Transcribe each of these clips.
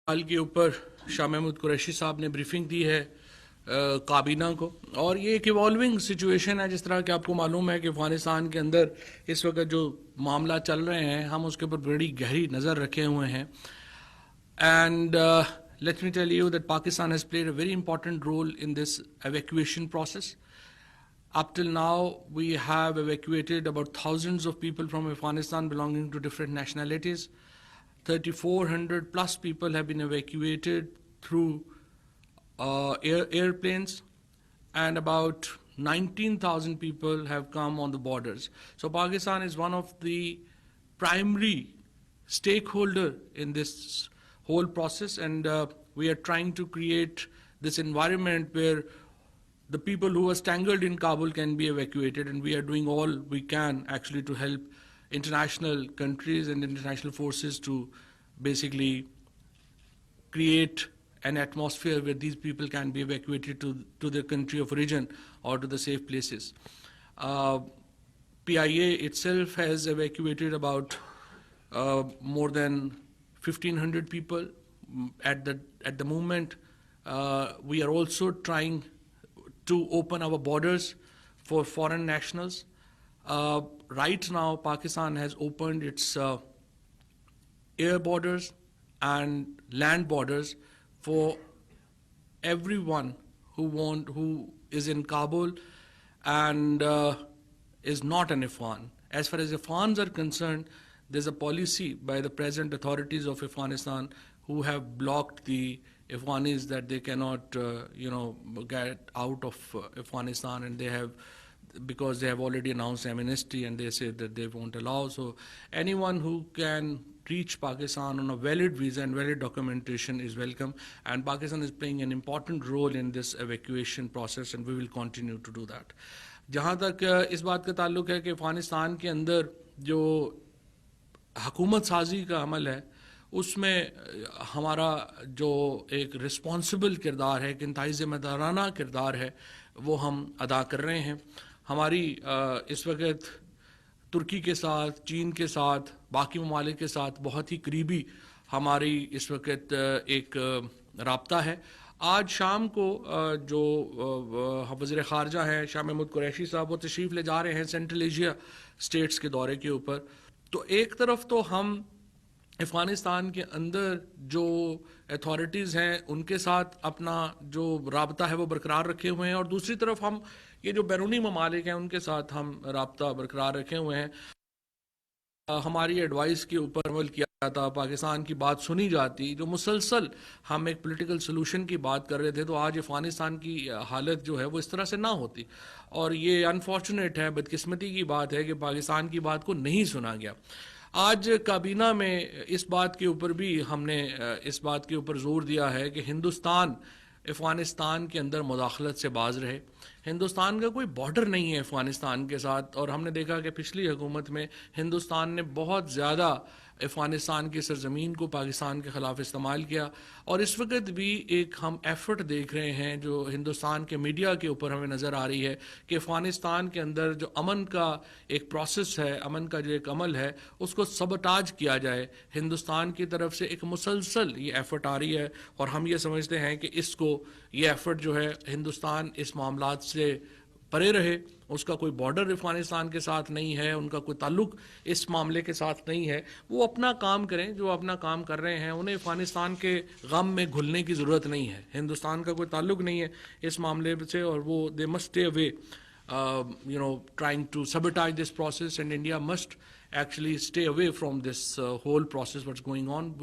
حال کے اوپر شاہ محمود قریشی صاحب نے بریفنگ دی ہے کابینہ کو، اور یہ ایک ایوالونگ سچویشن ہے. جس طرح کہ آپ کو معلوم ہے کہ افغانستان کے اندر اس وقت جو معاملات چل رہے ہیں ہم اس کے اوپر بڑی گہری نظر رکھے ہوئے ہیں. And let me tell you that Pakistan has played a very important role in this evacuation process. Up till now, we have evacuated about thousands of people from Afghanistan belonging to different nationalities. 3,400 plus people have been evacuated through airplanes, and about 19,000 people have come on the borders. So Pakistan is one of the primary stakeholder in this whole process, and we are trying to create this environment where the people who are strangled in Kabul can be evacuated, and we are doing all we can actually to help international countries and international forces to basically create an atmosphere where these people can be evacuated to their country of origin or to the safe places. PIA itself has evacuated about more than 1,500 people at the moment. We are also trying to open our borders for foreign nationals. Right now, Pakistan has opened its air borders and land borders for everyone who is in Kabul and is not an Afghan. As far as Afghans are concerned, there's a policy by the present authorities of Afghanistan who have blocked the Afghanis that they cannot, get out of Afghanistan, and because they have already announced amnesty, and they say that they won't allow. So anyone who can reach Pakistan on a valid visa and valid documentation is welcome, and Pakistan is playing an important role in this evacuation process, and we will continue to do that. جہاں تک اس بات کا تعلق ہے کہ افغانستان کے اندر جو حکومت سازی کا عمل ہے اس میں ہمارا جو ایک رسپانسبل کردار ہے، ایک انتہائی ذمہ دارانہ کردار ہے، وہ ہم ادا کر رہے ہیں. ہماری اس وقت ترکی کے ساتھ، چین کے ساتھ، باقی ممالک کے ساتھ بہت ہی قریبی ہماری اس وقت ایک رابطہ ہے. آج شام کو جو وزیر خارجہ ہیں شاہ محمود قریشی صاحب، وہ تشریف لے جا رہے ہیں سینٹرل ایشیا اسٹیٹس کے دورے کے اوپر. تو ایک طرف تو ہم افغانستان کے اندر جو اتھارٹیز ہیں ان کے ساتھ اپنا جو رابطہ ہے وہ برقرار رکھے ہوئے ہیں، اور دوسری طرف ہم یہ جو بیرونی ممالک ہیں ان کے ساتھ ہم رابطہ برقرار رکھے ہوئے ہیں. ہماری ایڈوائس کے اوپر عمل کیا جاتا، پاکستان کی بات سنی جاتی، جو مسلسل ہم ایک پولیٹیکل سلوشن کی بات کر رہے تھے، تو آج افغانستان کی حالت جو ہے وہ اس طرح سے نہ ہوتی. اور یہ انفارچونیٹ ہے، بدقسمتی کی بات ہے کہ پاکستان کی بات کو نہیں سنا گیا. آج کابینہ میں اس بات کے اوپر بھی ہم نے اس بات کے اوپر زور دیا ہے کہ ہندوستان افغانستان کے اندر مداخلت سے باز رہے. ہندوستان کا کوئی بارڈر نہیں ہے افغانستان کے ساتھ، اور ہم نے دیکھا کہ پچھلی حکومت میں ہندوستان نے بہت زیادہ افغانستان کی سرزمین کو پاکستان کے خلاف استعمال کیا. اور اس وقت بھی ایک ہم ایفرٹ دیکھ رہے ہیں جو ہندوستان کے میڈیا کے اوپر ہمیں نظر آ رہی ہے کہ افغانستان کے اندر جو امن کا ایک پروسیس ہے، امن کا جو ایک عمل ہے، اس کو سبوٹاج کیا جائے. ہندوستان کی طرف سے ایک مسلسل یہ ایفرٹ آ رہی ہے، اور ہم یہ سمجھتے ہیں کہ اس کو یہ ایفرٹ جو ہے ہندوستان اس معاملات سے پرے رہے. اس کا کوئی بارڈر افغانستان کے ساتھ نہیں ہے، ان کا کوئی تعلق اس معاملے کے ساتھ نہیں ہے. وہ اپنا کام کریں، جو اپنا کام کر رہے ہیں. انہیں افغانستان کے غم میں گھلنے کی ضرورت نہیں ہے. ہندوستان کا کوئی تعلق نہیں ہے اس معاملے سے، اور وہ they must stay away trying to sabotage this process, and India must actually stay away from this whole process what's going on.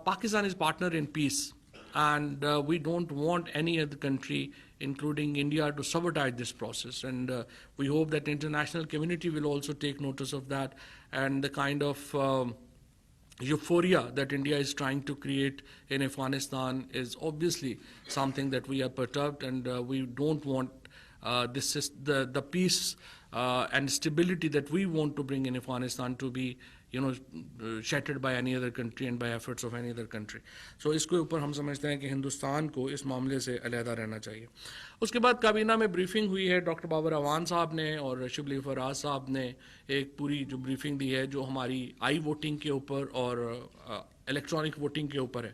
Pakistan is partner in peace, and we don't want any other country including India to sabotage this process, and we hope that the international community will also take notice of that, and the kind of euphoria that India is trying to create in Afghanistan is obviously something that we are perturbed, and we don't want this is the peace and stability that we want to bring in Afghanistan to be shattered by any other country and by efforts of any other country. So اس کے اوپر ہم سمجھتے ہیں کہ ہندوستان کو اس معاملے سے علیحدہ رہنا چاہیے. اس کے بعد کابینہ میں بریفنگ ہوئی ہے. ڈاکٹر بابر اعوان صاحب نے اور شبلی فراز صاحب نے ایک پوری جو بریفنگ دی ہے جو ہماری آئی ووٹنگ کے اوپر اور الیکٹرانک ووٹنگ کے اوپر ہے.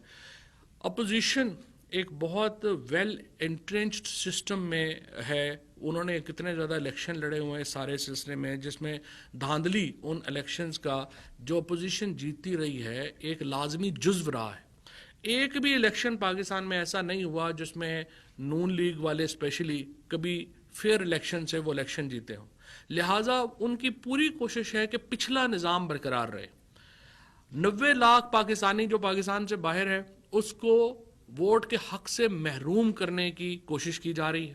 اپوزیشن ایک بہت ویل انٹرنچڈ سسٹم میں ہے. انہوں نے کتنے زیادہ الیکشن لڑے ہوئے ہیں سارے سلسلے میں, جس میں دھاندلی ان الیکشنز کا جو اپوزیشن جیتتی رہی ہے ایک لازمی جزو رہا ہے. ایک بھی الیکشن پاکستان میں ایسا نہیں ہوا جس میں نون لیگ والے اسپیشلی کبھی فیئر الیکشن سے وہ الیکشن جیتے ہوں. لہٰذا ان کی پوری کوشش ہے کہ پچھلا نظام برقرار رہے. 90 لاکھ پاکستانی جو پاکستان سے باہر ہے اس کو ووٹ کے حق سے محروم کرنے کی کوشش کی جا رہی ہے.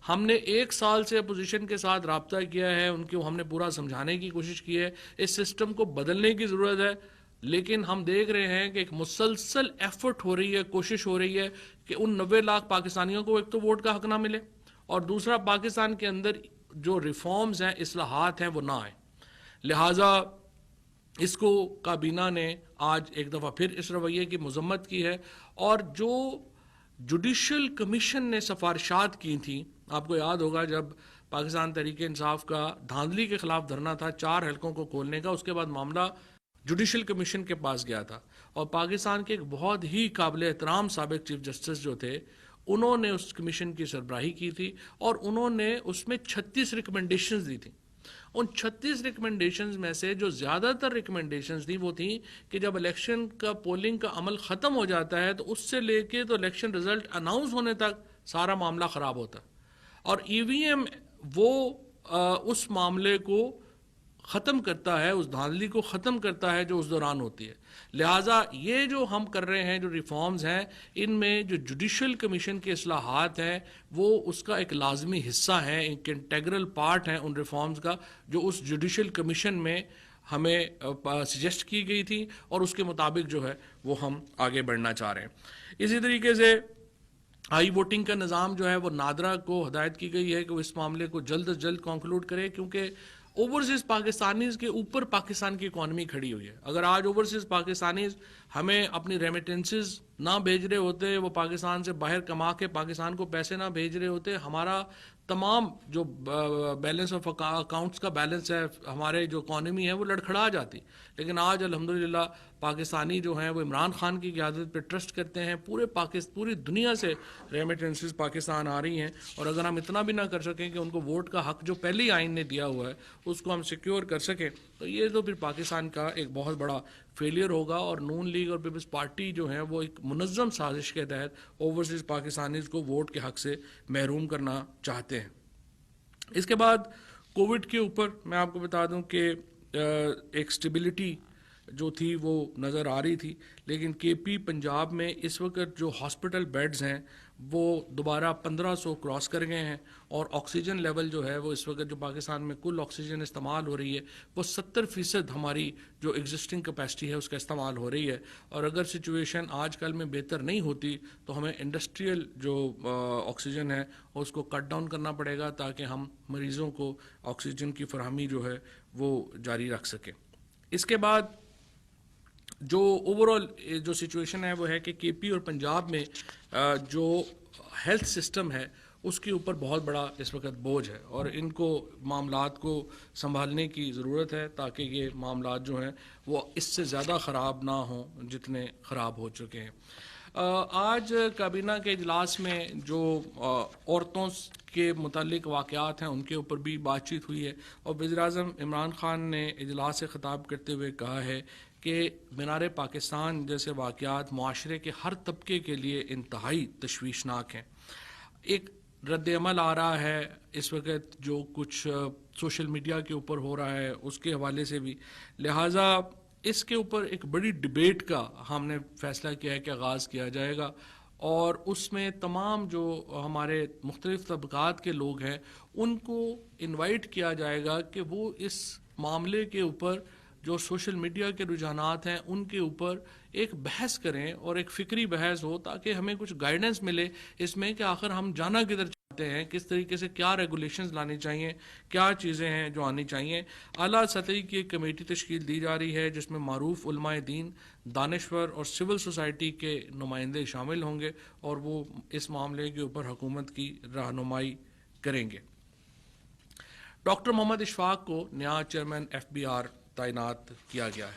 ہم نے 1 سال سے اپوزیشن کے ساتھ رابطہ کیا ہے, ان کو ہم نے پورا سمجھانے کی کوشش کی ہے اس سسٹم کو بدلنے کی ضرورت ہے, لیکن ہم دیکھ رہے ہیں کہ ایک مسلسل ایفرٹ ہو رہی ہے, کوشش ہو رہی ہے کہ ان 90 لاکھ پاکستانیوں کو ایک تو ووٹ کا حق نہ ملے, اور دوسرا پاکستان کے اندر جو ریفارمز ہیں, اصلاحات ہیں, وہ نہ آئیں. لہٰذا اس کو کابینہ نے آج ایک دفعہ پھر اس رویے کی مذمت کی ہے, اور جو جوڈیشل کمیشن نے سفارشات کی تھیں, آپ کو یاد ہوگا جب پاکستان تحریک انصاف کا دھاندلی کے خلاف دھرنا تھا 4 حلقوں کو کھولنے کا, اس کے بعد معاملہ جوڈیشل کمیشن کے پاس گیا تھا, اور پاکستان کے ایک بہت ہی قابل احترام سابق چیف جسٹس جو تھے انہوں نے اس کمیشن کی سربراہی کی تھی, اور انہوں نے اس میں 36 ریکمنڈیشنز دی تھیں. ان 36 ریکمنڈیشنز میں سے جو زیادہ تر ریکمنڈیشنز تھیں وہ تھیں کہ جب الیکشن کا پولنگ کا عمل ختم ہو جاتا ہے تو اس سے لے کے تو الیکشن رزلٹ اناؤنس ہونے تک سارا معاملہ خراب ہوتا ہے, اور ای وی ایم وہ اس معاملے کو ختم کرتا ہے, اس دھاندلی کو ختم کرتا ہے جو اس دوران ہوتی ہے. لہٰذا یہ جو ہم کر رہے ہیں, جو ریفارمز ہیں, ان میں جو جوڈیشل کمیشن کے اصلاحات ہیں وہ اس کا ایک لازمی حصہ ہیں, ایک انٹیگرل پارٹ ہیں ان ریفارمز کا جو اس جوڈیشل کمیشن میں ہمیں سجیسٹ کی گئی تھی, اور اس کے مطابق جو ہے وہ ہم آگے بڑھنا چاہ رہے ہیں. اسی طریقے سے آئی ووٹنگ کا نظام جو ہے وہ نادرا کو ہدایت کی گئی ہے کہ وہ اس معاملے کو جلد از جلد کنکلوڈ کرے, کیونکہ اوورسیز پاکستانیز کے اوپر پاکستان کی اکانومی کھڑی ہوئی ہے. اگر آج اوورسیز پاکستانیز ہمیں اپنی ریمیٹنسز نہ بھیج رہے ہوتے, وہ پاکستان سے باہر کما کے پاکستان کو پیسے نہ بھیج رہے ہوتے, ہمارا تمام جو بیلنس آف اکاؤنٹس کا بیلنس ہے, ہمارے جو اکانومی ہے وہ لڑکھڑا جاتی. لیکن آج الحمدللہ پاکستانی جو ہیں وہ عمران خان کی قیادت پہ ٹرسٹ کرتے ہیں, پوری دنیا سے ریمیٹنسز پاکستان آ رہی ہیں, اور اگر ہم اتنا بھی نہ کر سکیں کہ ان کو ووٹ کا حق جو پہلی آئین نے دیا ہوا ہے اس کو ہم سیکیور کر سکیں, تو یہ تو پھر پاکستان کا ایک بہت بڑا فیلئر ہوگا. اور نون لیگ اور پیپلز پارٹی جو ہیں وہ ایک منظم سازش کے تحت اوورسیز پاکستانیز کو ووٹ کے حق سے محروم کرنا چاہتے ہیں. اس کے بعد کووڈ کے اوپر میں آپ کو بتا دوں کہ ایک سٹیبلٹی جو تھی وہ نظر آ رہی تھی, لیکن کے پی پنجاب میں اس وقت جو ہاسپٹل بیڈز ہیں وہ دوبارہ 1500 کراس کر گئے ہیں, اور آکسیجن لیول جو ہے وہ اس وقت جو پاکستان میں کل آکسیجن استعمال ہو رہی ہے وہ 70% ہماری جو ایگزسٹنگ کیپیسٹی ہے اس کا استعمال ہو رہی ہے. اور اگر سچویشن آج کل میں بہتر نہیں ہوتی تو ہمیں انڈسٹریل جو آکسیجن ہے اس کو کٹ ڈاؤن کرنا پڑے گا تاکہ ہم مریضوں کو آکسیجن کی فراہمی جو ہے وہ جاری رکھ سکیں. اس کے بعد جو اوور آل جو سچویشن ہے وہ ہے کہ کے پی اور پنجاب میں جو ہیلتھ سسٹم ہے اس کے اوپر بہت بڑا اس وقت بوجھ ہے, اور ان کو معاملات کو سنبھالنے کی ضرورت ہے تاکہ یہ معاملات جو ہیں وہ اس سے زیادہ خراب نہ ہوں جتنے خراب ہو چکے ہیں. آج کابینہ کے اجلاس میں جو عورتوں کے متعلق واقعات ہیں ان کے اوپر بھی بات چیت ہوئی ہے, اور وزیراعظم عمران خان نے اجلاس سے خطاب کرتے ہوئے کہا ہے کہ مینار پاکستان جیسے واقعات معاشرے کے ہر طبقے کے لیے انتہائی تشویشناک ہیں. ایک رد عمل آ رہا ہے اس وقت جو کچھ سوشل میڈیا کے اوپر ہو رہا ہے اس کے حوالے سے بھی, لہٰذا اس کے اوپر ایک بڑی ڈبیٹ کا ہم نے فیصلہ کیا ہے کہ آغاز کیا جائے گا, اور اس میں تمام جو ہمارے مختلف طبقات کے لوگ ہیں ان کو انوائٹ کیا جائے گا کہ وہ اس معاملے کے اوپر جو سوشل میڈیا کے رجحانات ہیں ان کے اوپر ایک بحث کریں, اور ایک فکری بحث ہو تاکہ ہمیں کچھ گائیڈنس ملے اس میں کہ آخر ہم جانا کدھر چاہتے ہیں, کس طریقے سے کیا ریگولیشنز لانی چاہیے, کیا چیزیں ہیں جو آنی چاہیے. اعلیٰ سطحی کی ایک کمیٹی تشکیل دی جا رہی ہے جس میں معروف علماء دین, دانشور اور سول سوسائٹی کے نمائندے شامل ہوں گے, اور وہ اس معاملے کے اوپر حکومت کی رہنمائی کریں گے. ڈاکٹر محمد اشفاق کو نیا چیئرمین FBR تعینات کیا گیا ہے.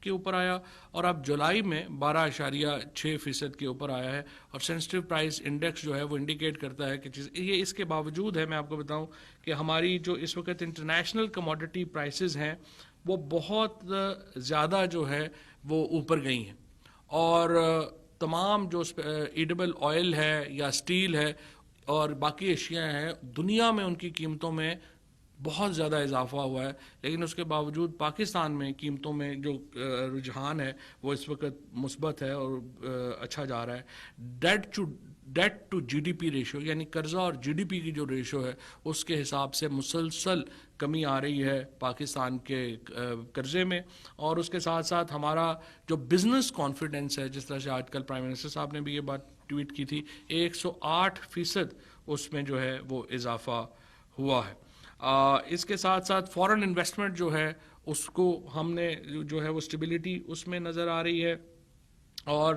کے اوپر آیا اور اب جولائی میں 12.6% کے اوپر آیا ہے. اور سینسٹیو پرائز انڈیکس جو ہے وہ انڈیکیٹ کرتا ہے کہ یہ اس کے باوجود ہے. میں آپ کو بتاؤں کہ ہماری جو اس وقت انٹرنیشنل کموڈٹی پرائسز ہیں وہ بہت زیادہ جو ہے وہ اوپر گئی ہیں, اور تمام جو ایڈیبل آئل ہے یا اسٹیل ہے اور باقی اشیاء ہیں دنیا میں ان کی قیمتوں میں بہت زیادہ اضافہ ہوا ہے. لیکن اس کے باوجود پاکستان میں قیمتوں میں جو رجحان ہے وہ اس وقت مثبت ہے اور اچھا جا رہا ہے. Debt to G D P ratio یعنی قرضہ اور جی ڈی پی کی جو ریشو ہے اس کے حساب سے مسلسل کمی آ رہی ہے پاکستان کے قرضے میں. اور اس کے ساتھ ساتھ ہمارا جو بزنس کانفیڈنس ہے, جس طرح سے آج کل پرائم منسٹر صاحب نے بھی یہ بات ٹویٹ کی تھی, 108% اس میں جو ہے وہ اضافہ ہوا ہے. اس کے ساتھ ساتھ فورن انویسٹمنٹ جو ہے اس کو ہم نے جو ہے وہ اسٹیبلٹی اس میں نظر آ رہی ہے. اور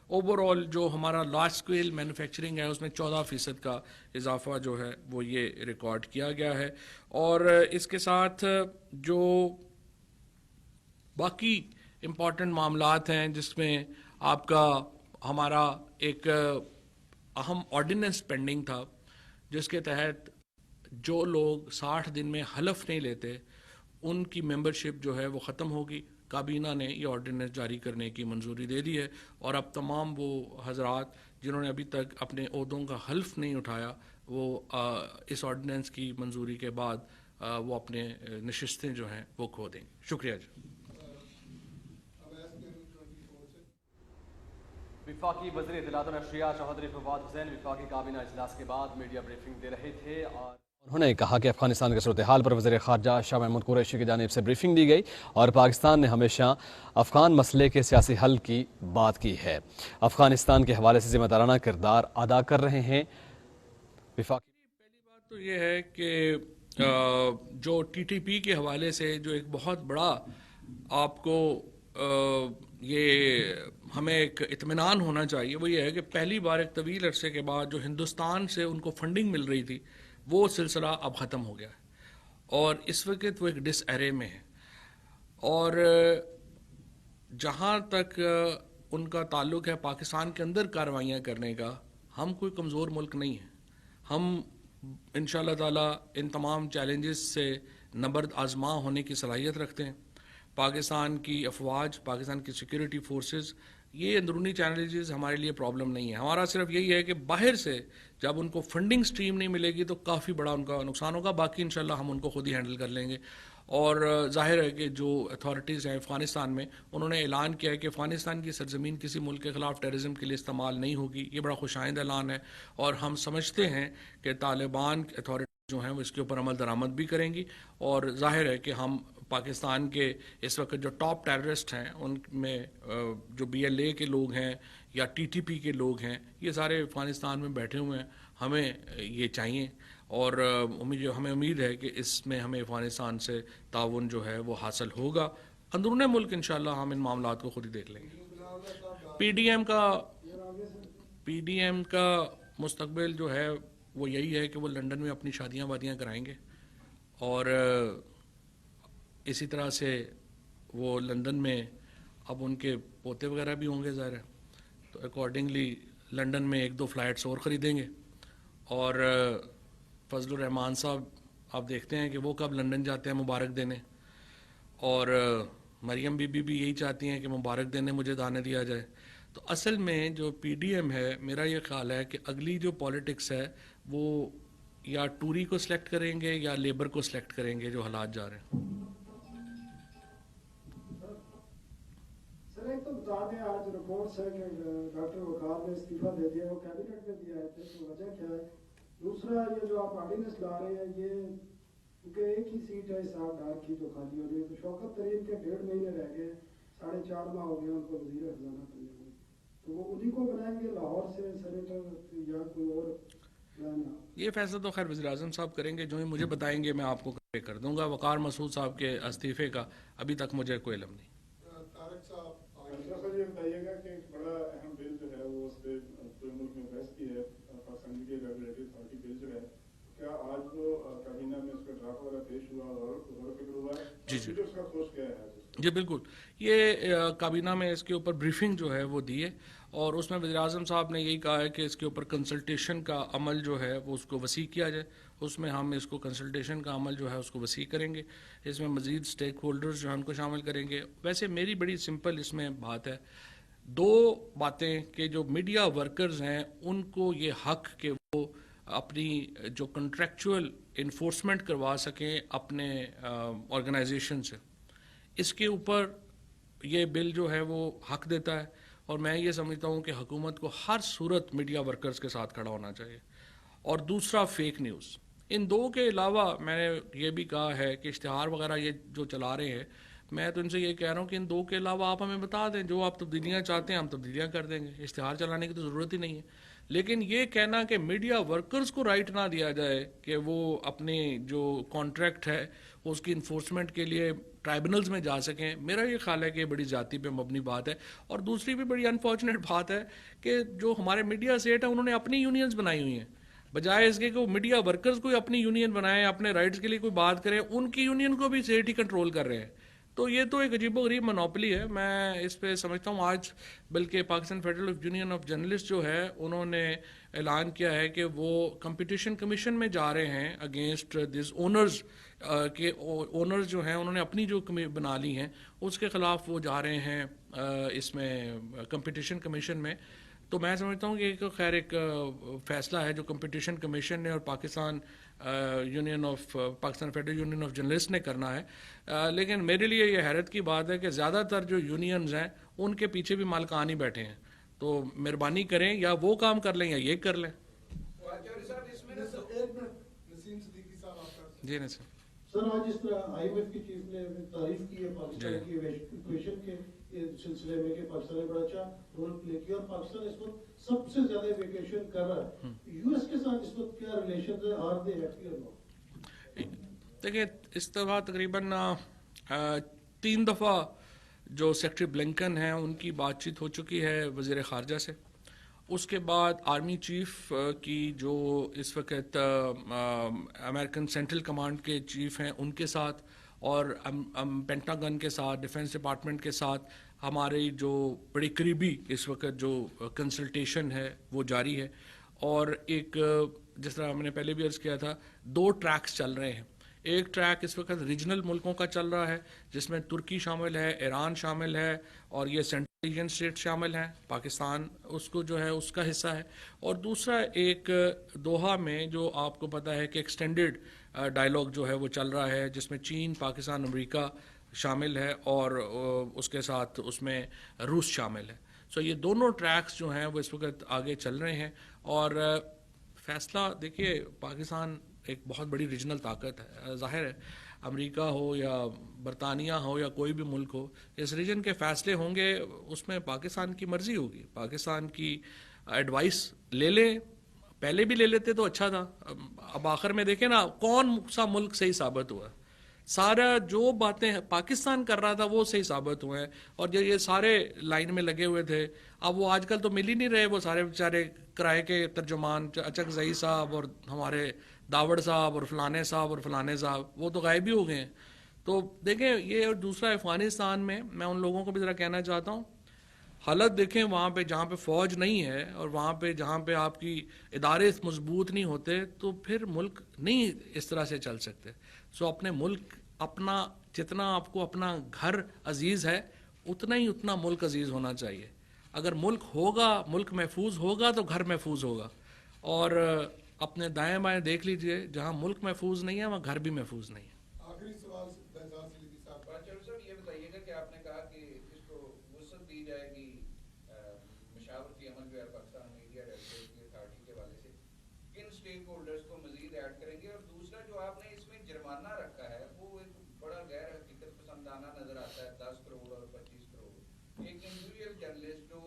اوور آل جو ہمارا لارج اسکیل مینوفیکچرنگ ہے اس میں 14% کا اضافہ جو ہے وہ یہ ریکارڈ کیا گیا ہے. اور اس کے ساتھ جو باقی امپورٹنٹ معاملات ہیں جس میں آپ کا ہمارا ایک اہم آرڈیننس پینڈنگ تھا جس کے تحت جو لوگ 60 دن میں حلف نہیں لیتے ان کی ممبرشپ جو ہے وہ ختم ہوگی. کابینہ نے یہ آرڈیننس جاری کرنے کی منظوری دے دی ہے, اور اب تمام وہ حضرات جنہوں نے ابھی تک اپنے عہدوں کا حلف نہیں اٹھایا وہ اس آرڈیننس کی منظوری کے بعد وہ اپنے نشستیں جو ہیں وہ کھو دیں گے. شکریہ جی. وفاقی وزیر اطلاعات و نشریات چوہدری فواد حسین وفاقی کابینہ اجلاس کے بعد میڈیا بریفنگ دے رہے تھے, اور انہوں نے کہا کہ افغانستان کے صورتحال پر وزیر خارجہ شاہ محمود قریشی کی جانب سے بریفنگ دی گئی اور پاکستان نے ہمیشہ افغان مسئلے کے سیاسی حل کی بات کی ہے. افغانستان کے حوالے سے ذمہ دارانہ کردار ادا کر رہے ہیں. وفاقی پہلی بات تو یہ ہے کہ جو ٹی ٹی پی کے حوالے سے جو ایک بہت بڑا آپ کو یہ ہمیں ایک اطمینان ہونا چاہیے وہ یہ ہے کہ پہلی بار ایک طویل عرصے کے بعد جو ہندوستان سے ان کو فنڈنگ مل رہی تھی وہ سلسلہ اب ختم ہو گیا ہے, اور اس وقت وہ ایک ڈس ایرے میں ہے. اور جہاں تک ان کا تعلق ہے پاکستان کے اندر کارروائیاں کرنے کا, ہم کوئی کمزور ملک نہیں ہیں. ہم ان شاء اللہ تعالیٰ ان تمام چیلنجز سے نبرد آزما ہونے کی صلاحیت رکھتے ہیں. پاکستان کی افواج, پاکستان کی سیکورٹی فورسز, یہ اندرونی چیلنجز ہمارے لیے پرابلم نہیں ہے. ہمارا صرف یہی ہے کہ باہر سے جب ان کو فنڈنگ سٹریم نہیں ملے گی تو کافی بڑا ان کا نقصان ہوگا. باقی انشاءاللہ ہم ان کو خود ہی ہینڈل کر لیں گے. اور ظاہر ہے کہ جو اتھارٹیز ہیں افغانستان میں انہوں نے اعلان کیا ہے کہ افغانستان کی سرزمین کسی ملک کے خلاف ٹیررزم کے لیے استعمال نہیں ہوگی. یہ بڑا خوش آئند اعلان ہے, اور ہم سمجھتے ہیں کہ طالبان اتھارٹیز جو ہیں وہ اس کے اوپر عمل درآمد بھی کریں گی. اور ظاہر ہے کہ ہم پاکستان کے اس وقت جو ٹاپ ٹیررسٹ ہیں ان میں جو بی ایل اے کے لوگ ہیں یا ٹی ٹی پی کے لوگ ہیں, یہ سارے افغانستان میں بیٹھے ہوئے ہیں. ہمیں یہ چاہیے, اور ہمیں امید ہے کہ اس میں ہمیں افغانستان سے تعاون جو ہے وہ حاصل ہوگا. اندرون ملک انشاءاللہ ہم ان معاملات کو خود ہی دیکھ لیں گے. پی ڈی ایم کا مستقبل جو ہے وہ یہی ہے کہ وہ لنڈن میں اپنی شادیاں وادیاں کرائیں گے, اور اسی طرح سے وہ لندن میں اب ان کے پوتے وغیرہ بھی ہوں گے ظاہر ہے, تو اکارڈنگلی لنڈن میں 1-2 فلائٹس اور خریدیں گے. اور فضل الرحمان صاحب آپ دیکھتے ہیں کہ وہ کب لنڈن جاتے ہیں مبارک دینے, اور مریم بی بی بھی یہی چاہتی ہیں کہ مبارک دینے مجھے دانے دیا جائے. تو اصل میں جو پی ڈی ایم ہے, میرا یہ خیال ہے کہ اگلی جو پالیٹکس ہے وہ یا ٹوری کو سلیکٹ کریں گے یا لیبر کو سلیکٹ کریں گے جو حالات جا رہے ہیں. سر ایک تو بتا دیں, آج رپورٹس ہے کہ ڈاکٹر وقار نے استعفیٰ دے دیا, وہ کیبنٹ میں دیا ہے, تو وجہ کیا ہے؟ دوسرا یہ جو آپ آرڈیننس لا رہے ہیں یہ کیونکہ ایک ہی سیٹ ہے اسحاق ڈار کی جو خالی ہو رہی ہے, تو شوکت ترین کے 1.5 مہینے رہ گئے, 4.5 ماہ ہو گئے ان کو وزیر خزانہ بننے کو, تو وہ انہی کو بنائیں گے لاہور سے سینیٹر یا کوئی اور بنانا؟ یہ فیصلہ تو خیر وزیر اعظم صاحب کریں گے, جو ہی مجھے بتائیں گے میں آپ کو کر دوں گا. وقار مسعود صاحب کے استعفے کا ابھی تک مجھے کوئی علم نہیں. طارق صاحب یہ بتائیے گا کہ ایک بڑا اہم بل جو ہے وہ اس پہ پورے ملک میں بحث کی ہے, پاکستان کی ریگولیٹری اتھارٹی بل جو ہے, کیا آج وہ کابینہ میں اس کا ڈرافٹ وغیرہ پیش ہوا اور غور و فکر ہوا ہے؟ جی اس کا سوچ کیا ہے؟ جی بالکل، یہ کابینہ میں اس کے اوپر بریفنگ جو ہے وہ دی ہے، اور اس میں وزیراعظم صاحب نے یہی کہا ہے کہ اس کے اوپر کنسلٹیشن کا عمل جو ہے وہ اس کو وسیع کیا جائے. اس میں ہم اس کو کنسلٹیشن کا عمل جو ہے اس کو وسیع کریں گے، اس میں مزید اسٹیک ہولڈرز جو ہیں ان کو شامل کریں گے. ویسے میری بڑی سمپل اس میں بات ہے، دو باتیں کہ جو میڈیا ورکرز ہیں ان کو یہ حق کہ وہ اپنی جو کنٹریکچول انفورسمنٹ کروا سکیں اپنے آرگنائزیشن سے، اس کے اوپر یہ بل جو ہے وہ حق دیتا ہے. اور میں یہ سمجھتا ہوں کہ حکومت کو ہر صورت میڈیا ورکرز کے ساتھ کھڑا ہونا چاہیے. اور دوسرا فیک نیوز، ان دو کے علاوہ میں نے یہ بھی کہا ہے کہ اشتہار وغیرہ یہ جو چلا رہے ہیں، میں تو ان سے یہ کہہ رہا ہوں کہ ان دو کے علاوہ آپ ہمیں بتا دیں، جو آپ تبدیلیاں چاہتے ہیں ہم تبدیلیاں کر دیں گے. اشتہار چلانے کی تو ضرورت ہی نہیں ہے. لیکن یہ کہنا کہ میڈیا ورکرز کو رائٹ نہ دیا جائے کہ وہ اپنی جو کانٹریکٹ ہے اس کی انفورسمنٹ کے لیے ٹرائبونلز میں جا سکیں، میرا یہ خیال ہے کہ یہ بڑی ذاتی پہ مبنی بات ہے. اور دوسری بھی بڑی انفارچونیٹ بات ہے کہ جو ہمارے میڈیا سیٹ ہیں انہوں نے اپنی یونینز بنائی ہوئی ہیں، بجائے اس کے کہ وہ میڈیا ورکرز کو اپنی یونین بنائیں، اپنے رائٹس کے لیے کوئی بات کریں، ان کی یونین کو بھی سیٹ ہی کنٹرول کر رہے ہیں. تو یہ تو ایک عجیب و غریب منوپلی ہے. میں اس پہ سمجھتا ہوں آج بلکہ Pakistan federal union of journalist جو ہے انہوں نے اعلان کیا ہے کہ وہ کمپٹیشن کمیشن میں جا رہے ہیں اگینسٹ دس اونرز، کہ اونرز جو ہیں انہوں نے اپنی جو بنا لی ہیں اس کے خلاف وہ جا رہے ہیں اس میں کمپٹیشن کمیشن میں. تو میں سمجھتا ہوں کہ ایک خیر ایک فیصلہ ہے جو کمپٹیشن کمیشن نے اور Pakistan Pakistan federal union of journalist نے کرنا ہے. لیکن میرے لیے یہ حیرت کی بات ہے کہ زیادہ تر جو یونینز ہیں ان کے پیچھے بھی مالکان ہی بیٹھے ہیں. تو مہربانی کریں یا وہ کام کر لیں یا یہ کر لیں. جی نہیں سر. سر آج اس طرح آئی ایم ایف کی چیف نے تعریف کی ہے پاکستان کی ایویکویشن کے سلسلے میں کہ پاکستان نے بڑا اچھا رول پلے کیا، اور پاکستان اس وقت سب سے زیادہ ایویکویشن کر رہا ہے. یو ایس کے ساتھ اس وقت کیا ریلیشن ہے، آر دے ہیپی اور ناٹ؟ دیکھیں اس دفعہ تقریباً 3 دفعہ جو سیکٹری بلنکن ہیں ان کی بات چیت ہو چکی ہے وزیر خارجہ سے. اس کے بعد آرمی چیف کی جو اس وقت امریکن سینٹرل کمانڈ کے چیف ہیں ان کے ساتھ، اور پینٹاگن کے ساتھ، ڈیفنس ڈپارٹمنٹ کے ساتھ ہماری جو بڑی قریبی اس وقت جو کنسلٹیشن ہے وہ جاری ہے. اور ایک جس طرح میں نے پہلے بھی عرض کیا تھا 2 ٹریکس چل رہے ہیں. ایک ٹریک اس وقت ریجنل ملکوں کا چل رہا ہے جس میں ترکی شامل ہے، ایران شامل ہے، اور یہ سینٹرل ایشین اسٹیٹ شامل ہیں، پاکستان اس کو جو ہے اس کا حصہ ہے. اور دوسرا ایک دوحہ میں جو آپ کو پتہ ہے کہ ایکسٹینڈڈ ڈائلاگ جو ہے وہ چل رہا ہے جس میں چین، پاکستان، امریکہ شامل ہے، اور اس کے ساتھ اس میں روس شامل ہے. سو یہ دونوں ٹریکس جو ہیں وہ اس وقت آگے چل رہے ہیں. اور فیصلہ دیکھیے پاکستان ایک بہت بڑی ریجنل طاقت ہے. ظاہر ہے امریکہ ہو یا برطانیہ ہو یا کوئی بھی ملک ہو، اس ریجن کے فیصلے ہوں گے اس میں پاکستان کی مرضی ہوگی. پاکستان کی ایڈوائس لے لیں، پہلے بھی لے لیتے تو اچھا تھا. اب آخر میں دیکھیں نا کون سا ملک صحیح ثابت ہوا، سارا جو باتیں پاکستان کر رہا تھا وہ صحیح ثابت ہوئے ہیں. اور جو یہ سارے لائن میں لگے ہوئے تھے اب وہ آج کل تو مل ہی نہیں رہے، وہ سارے بیچارے کرائے کے ترجمان اچک زئی صاحب اور ہمارے داوڑ صاحب اور فلانے صاحب اور فلانے صاحب وہ تو غائب ہی ہو گئے ہیں. تو دیکھیں یہ. اور دوسرا افغانستان میں ان لوگوں کو بھی ذرا کہنا چاہتا ہوں، حالت دیکھیں وہاں پہ جہاں پہ فوج نہیں ہے اور وہاں پہ جہاں پہ آپ کی ادارے مضبوط نہیں ہوتے تو پھر ملک نہیں اس طرح سے چل سکتے. سو اپنے ملک اپنا جتنا آپ کو اپنا گھر عزیز ہے اتنا ملک عزیز ہونا چاہیے. اگر ملک ہوگا، ملک محفوظ ہوگا تو گھر محفوظ ہوگا. اور اپنے دائیں بائیں دیکھ لیجئے جہاں ملک محفوظ نہیں ہے وہاں گھر بھی محفوظ نہیں ہے. آخری سوال صاحب، یہ بتائیے گا کہ آپ نے کہا کہ اس کو وسعت دی جائے گی مشاورتی عمل جو ہے پاکستان میڈیا ریگولیٹری اتھارٹی کے حوالے سے، کن اسٹیک ہولڈرز کو مزید ایڈ کریں گے؟ اور دوسرا جو آپ نے اس میں جرمانہ رکھا ہے وہ ایک بڑا غیر حقیقت پسندانہ نظر آتا ہے، 10 کروڑ اور 25 کروڑ. ایک انڈیویجول جرنلسٹ جو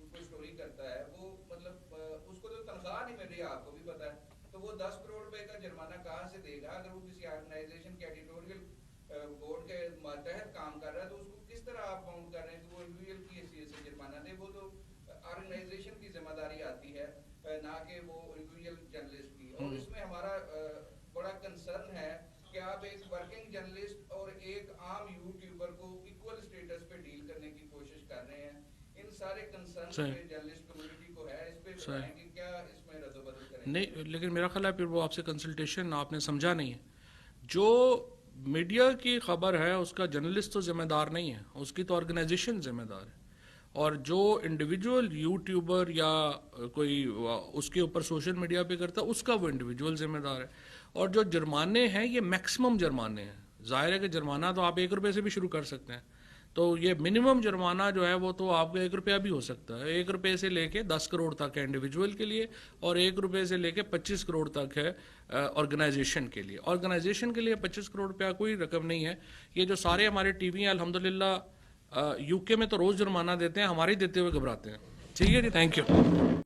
کوئی اسٹوری کرتا ہے وہ مطلب اس کو تو تنخواہ نہیں مل رہی، آپ کو بھی پتا ہے، تو وہ 10 کروڑ روپے کا جرمانہ کہاں سے دے گا؟ اگر وہ کسی آرگنائزیشن کے ایڈیٹوریل بورڈ کے ماتحت کام کر رہا ہے تو اس کو کس طرح آپ باؤنڈ کر رہے ہیں کہ وہ انڈیویجول کی حیثیت سے جرمانہ دے؟ وہ تو آرگنائزیشن کی ذمہ داری آتی ہے نہ کہ وہ انڈیویجول جرنلسٹ کی. اور اس میں ہمارا بڑا کنسرن ہے کہ آپ ایک ورکنگ جرنلسٹ اور ایک عام یوٹیوبر کو صحیح جرنلسٹ کمیونٹی کو ہے، اس پہ صحیح بتائیں کہ کیا اس میں رد و بدل کریں؟ نہیں، لیکن میرا خیال ہے پھر وہ آپ سے کنسلٹیشن آپ نے سمجھا نہیں ہے. جو میڈیا کی خبر ہے اس کا جرنلسٹ تو ذمہ دار نہیں ہے، اس کی تو آرگنائزیشن ذمہ دار ہے. اور جو انڈیویجول یوٹیوبر یا کوئی اس کے اوپر سوشل میڈیا پہ کرتا ہے اس کا وہ انڈیویجول ذمہ دار ہے. اور جو جرمانے ہیں یہ میکسیمم جرمانے ہیں. ظاہر ہے کہ جرمانہ تو آپ 1 روپے سے بھی شروع کر سکتے ہیں، تو یہ منیمم جرمانہ جو ہے وہ تو آپ کا 1 روپیہ بھی ہو سکتا ہے. 1 روپے سے لے کے 10 کروڑ تک ہے انڈیویجول کے لیے، اور 1 روپے سے لے کے 25 کروڑ تک ہے آرگنائزیشن کے لیے. آرگنائزیشن کے لیے 25 کروڑ روپیہ کوئی رقم نہیں ہے. یہ جو سارے ہمارے ٹی وی ہیں الحمدللہ یو کے میں تو روز جرمانہ دیتے ہیں، ہمارے دیتے ہوئے گھبراتے ہیں. ٹھیک ہے جی، تھینک یو.